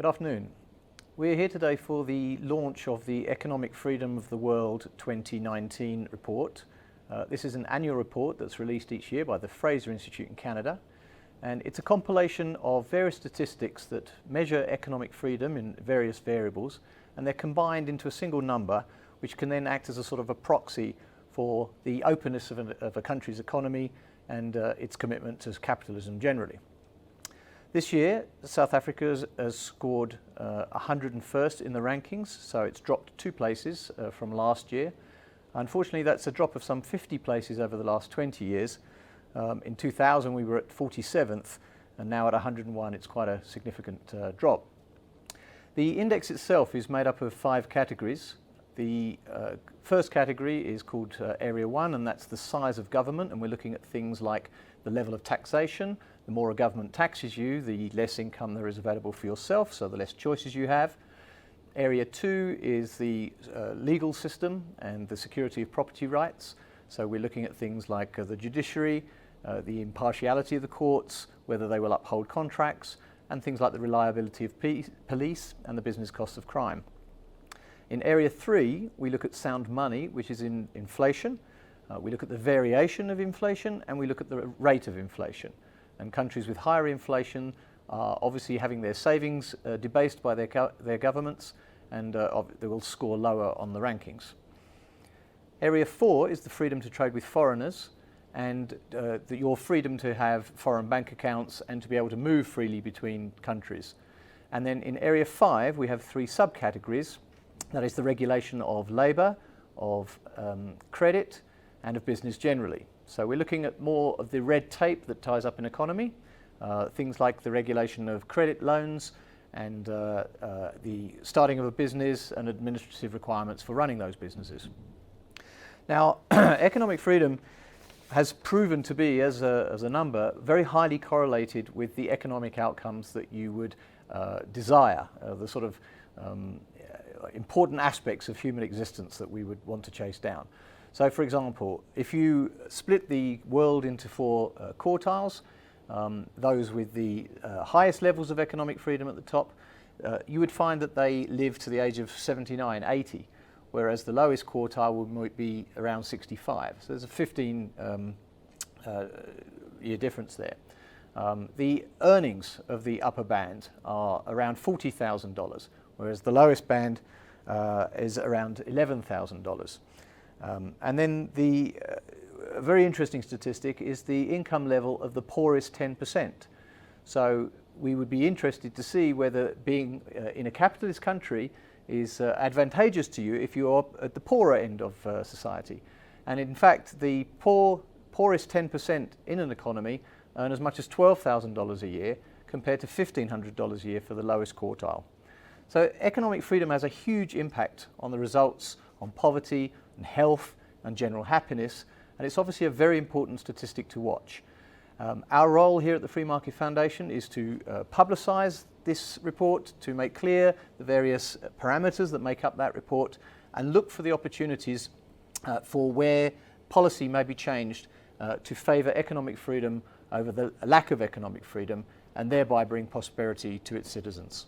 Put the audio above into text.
Good afternoon. We're here today for the launch of the Economic Freedom of the World 2019 report. This is an annual report that's released each year by the Fraser Institute in Canada, and it's a compilation of various statistics that measure economic freedom in various variables, and they're combined into a single number which can then act as a sort of a proxy for the openness of a country's economy and its commitment to capitalism generally. This year, South Africa has scored 101st in the rankings, so it's dropped 2 places from last year. Unfortunately, that's a drop of some 50 places over the last 20 years. In 2000, we were at 47th, and now at 101, it's quite a significant drop. The index itself is made up of 5 categories. The first category is called Area 1, and that's the size of government, and we're looking at things like the level of taxation. The more a government taxes you, the less income there is available for yourself, so the less choices you have. Area 2 is the legal system and the security of property rights. So we're looking at things like the judiciary, the impartiality of the courts, whether they will uphold contracts, and things like the reliability of police and the business costs of crime. In Area 3, we look at sound money, which is in inflation. We look at the variation of inflation, and we look at the rate of inflation. And countries with higher inflation are obviously having their savings debased by their governments, and they will score lower on the rankings. Area 4 is the freedom to trade with foreigners, and your freedom to have foreign bank accounts and to be able to move freely between countries. And then in Area 5, we have 3 subcategories. That is the regulation of labour, of credit, and of business generally. So we're looking at more of the red tape that ties up an economy, things like the regulation of credit loans and the starting of a business and administrative requirements for running those businesses. Now, economic freedom has proven to be, as a number, very highly correlated with the economic outcomes that you would desire, the sort of important aspects of human existence that we would want to chase down. So, for example, if you split the world into 4 quartiles, those with the highest levels of economic freedom at the top, you would find that they live to the age of 79, 80, whereas the lowest quartile might be around 65. So there's a 15-year difference there. The earnings of the upper band are around $40,000, whereas the lowest band is around $11,000. And then the very interesting statistic is the income level of the poorest 10%. So we would be interested to see whether being in a capitalist country is advantageous to you if you're at the poorer end of society. And in fact, the poorest 10% in an economy earn as much as $12,000 a year compared to $1,500 a year for the lowest quartile. So economic freedom has a huge impact on the results on poverty and health and general happiness, and it's obviously a very important statistic to watch. Our role here at the Free Market Foundation is to publicise this report, to make clear the various parameters that make up that report, and look for the opportunities for where policy may be changed to favour economic freedom over the lack of economic freedom, and thereby bring prosperity to its citizens.